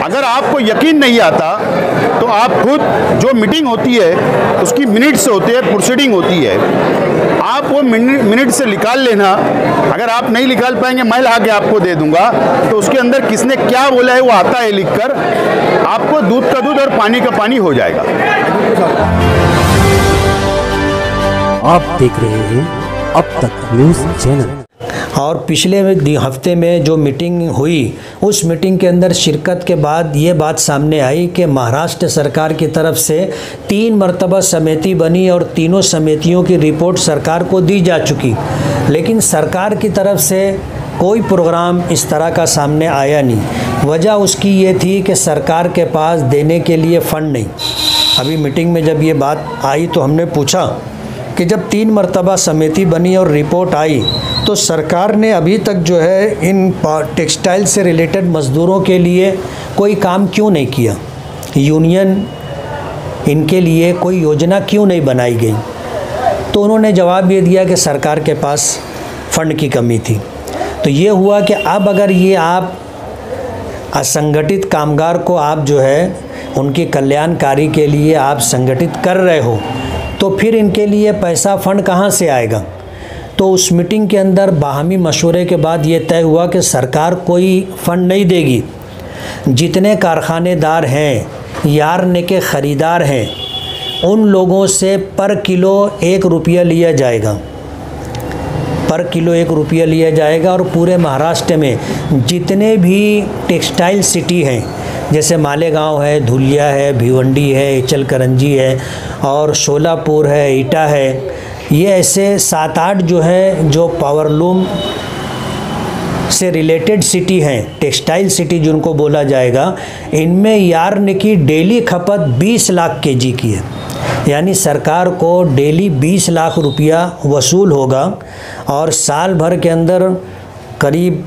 अगर आपको यकीन नहीं आता तो आप खुद जो मीटिंग होती है उसकी मिनट्स होते हैं, प्रोसीडिंग होती है, आप वो मिनट से निकाल लेना। अगर आप नहीं निकाल पाएंगे मैं ला के आपको दे दूंगा, तो उसके अंदर किसने क्या बोला है वो आता है लिखकर, आपको दूध का दूध और पानी का पानी हो जाएगा। आप देख रहे हैं अब तक न्यूज़ चैनल। और पिछले हफ्ते में जो मीटिंग हुई, उस मीटिंग के अंदर शिरकत के बाद ये बात सामने आई कि महाराष्ट्र सरकार की तरफ से 3 मरतबा समिति बनी और तीनों समितियों की रिपोर्ट सरकार को दी जा चुकी, लेकिन सरकार की तरफ से कोई प्रोग्राम इस तरह का सामने आया नहीं। वजह उसकी ये थी कि सरकार के पास देने के लिए फ़ंड नहीं। अभी मीटिंग में जब ये बात आई तो हमने पूछा कि जब 3 मरतबा समिति बनी और रिपोर्ट आई तो सरकार ने अभी तक जो है इन टेक्सटाइल से रिलेटेड मज़दूरों के लिए कोई काम क्यों नहीं किया, यूनियन इनके लिए कोई योजना क्यों नहीं बनाई गई। तो उन्होंने जवाब ये दिया कि सरकार के पास फ़ंड की कमी थी। तो ये हुआ कि अब अगर ये आप असंगठित कामगार को आप जो है उनकी कल्याणकारी के लिए आप संगठित कर रहे हो, तो फिर इनके लिए पैसा फ़ंड कहाँ से आएगा। तो उस मीटिंग के अंदर बाहमी मशवरे के बाद ये तय हुआ कि सरकार कोई फ़ंड नहीं देगी। जितने कारखानेदार हैं, यार्न के ख़रीदार हैं, उन लोगों से पर किलो 1 रुपया लिया जाएगा, पर किलो 1 रुपया लिया जाएगा। और पूरे महाराष्ट्र में जितने भी टेक्सटाइल सिटी हैं, जैसे मालेगांव है, धुलिया है, भिवंडी है, इचलकरंजी है और शोलापुर है, ईटा है, ये ऐसे 7-8 जो है जो पावरलूम से रिलेटेड सिटी हैं, टेक्सटाइल सिटी जिनको बोला जाएगा, इनमें यार्न की डेली खपत 20 लाख केजी की है। यानी सरकार को डेली 20 लाख रुपया वसूल होगा और साल भर के अंदर करीब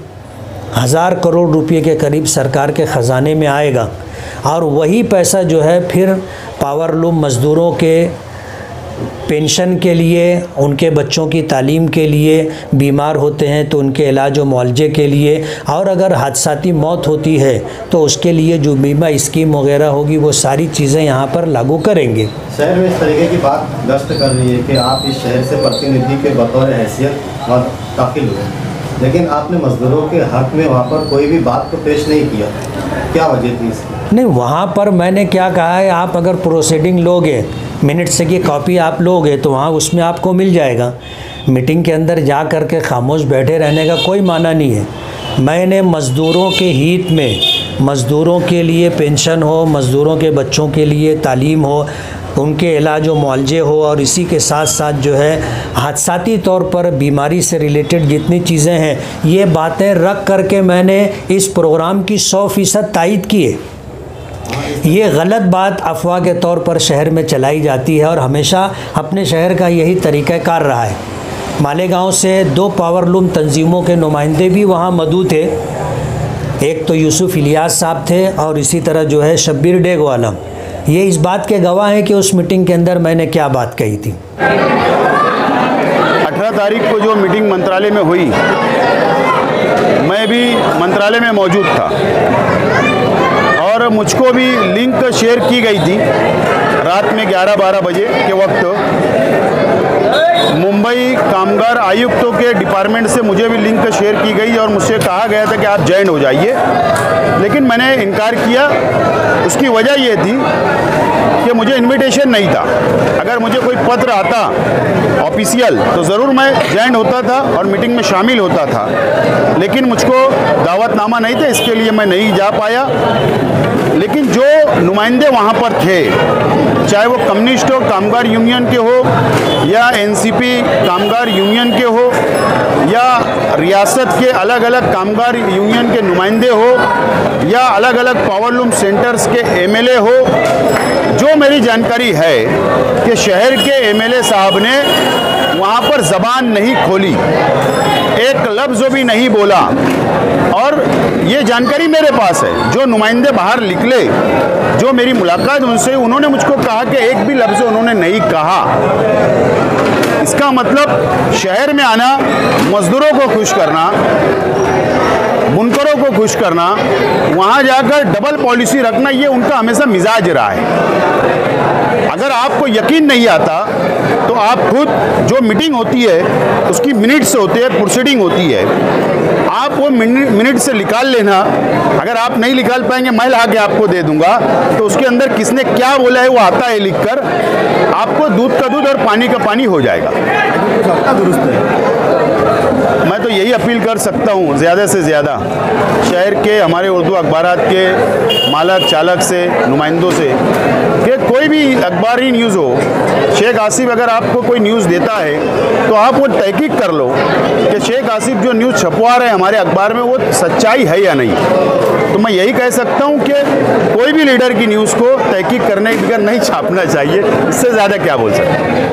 1000 करोड़ रुपए के करीब सरकार के ख़जाने में आएगा। और वही पैसा जो है फिर पावरलूम मज़दूरों के पेंशन के लिए, उनके बच्चों की तालीम के लिए, बीमार होते हैं तो उनके इलाज व मुआवजे के लिए, और अगर हादसाती मौत होती है तो उसके लिए जो बीमा स्कीम वगैरह होगी वो सारी चीज़ें यहाँ पर लागू करेंगे। शहर में इस तरीके की बात दस्त कर रही है कि आप इस शहर से प्रतिनिधि के बतौर हैसियत और दाखिल हुए, लेकिन आपने मजदूरों के हक में वहाँ पर कोई भी बात को पेश नहीं किया, क्या वजह थी इसकी? नहीं, वहाँ पर मैंने क्या कहा है, आप अगर प्रोसीडिंग लोगे, मिनट्स की कॉपी आप लोगे तो वहाँ उसमें आपको मिल जाएगा। मीटिंग के अंदर जा कर के खामोश बैठे रहने का कोई माना नहीं है। मैंने मज़दूरों के हित में, मज़दूरों के लिए पेंशन हो, मज़दूरों के बच्चों के लिए तालीम हो, उनके इलाज व मुआवजे हो, और इसी के साथ साथ जो है हादसाती तौर पर बीमारी से रिलेटेड जितनी चीज़ें हैं, ये बातें रख करके मैंने इस प्रोग्राम की 100% तायद की है। ये गलत बात अफवाह के तौर पर शहर में चलाई जाती है और हमेशा अपने शहर का यही तरीक़ाकार रहा है। मालेगांव से 2 पावरलूम तंजीमों के नुमाइंदे भी वहाँ मौजूद थे, एक तो यूसुफ इलियास साहब थे और इसी तरह जो है शब्बीर डेगवाला। ये इस बात के गवाह हैं कि उस मीटिंग के अंदर मैंने क्या बात कही थी। 18 तारीख को जो मीटिंग मंत्रालय में हुई, मैं भी मंत्रालय में मौजूद था और मुझको भी लिंक शेयर की गई थी रात में 11-12 बजे के वक्त। मुंबई कामगार आयुक्तों के डिपार्टमेंट से मुझे भी लिंक शेयर की गई और मुझसे कहा गया था कि आप ज्वाइन हो जाइए, लेकिन मैंने इनकार किया। उसकी वजह ये थी कि मुझे इनविटेशन नहीं था। अगर मुझे कोई पत्र आता ऑफिशियल तो ज़रूर मैं ज्वाइन होता था और मीटिंग में शामिल होता था, लेकिन मुझको दावतनामा नहीं था, इसके लिए मैं नहीं जा पाया। लेकिन जो नुमाइंदे वहाँ पर थे, चाहे वो कम्युनिस्ट हो, कामगार यूनियन के हो, या एनसीपी कामगार यूनियन के हो, या रियासत के अलग अलग कामगार यूनियन के नुमाइंदे हो, या अलग अलग पावरलूम सेंटर्स के एमएलए हो, जो मेरी जानकारी है कि शहर के एमएलए साहब ने वहाँ पर ज़बान नहीं खोली, एक लफ्ज़ भी नहीं बोला। और ये जानकारी मेरे पास है, जो नुमाइंदे बाहर निकले, जो मेरी मुलाकात उनसे, उन्होंने मुझको कहा कि एक भी लफ्ज़ उन्होंने नहीं कहा। इसका मतलब शहर में आना, मज़दूरों को खुश करना, बुनकरों को खुश करना, वहाँ जाकर डबल पॉलिसी रखना, ये उनका हमेशा मिजाज रहा है। अगर आपको यकीन नहीं आता तो आप खुद, जो मीटिंग होती है उसकी मिनट से होती है, प्रोसीडिंग होती है, आप वो मिनट से निकाल लेना। अगर आप नहीं निकाल पाएंगे, मैं ला के आपको दे दूंगा, तो उसके अंदर किसने क्या बोला है वो आता है लिखकर, आपको दूध का दूध और पानी का पानी हो जाएगा। दुरुस्त है। मैं तो यही अपील कर सकता हूँ ज़्यादा से ज़्यादा शहर के हमारे उर्दू अखबारात के मालक चालक से, नुमाइंदों से, कि कोई भी अखबारी न्यूज़ हो, शेख आसिफ अगर आपको कोई न्यूज़ देता है तो आप वो तहकीक कर लो कि शेख आसिफ जो न्यूज़ छपवा रहे हैं हमारे अखबार में वो सच्चाई है या नहीं। तो मैं यही कह सकता हूँ कि कोई भी लीडर की न्यूज़ को तहकीक करने के बगैर नहीं छापना चाहिए। इससे ज़्यादा क्या बोल सकते हैं।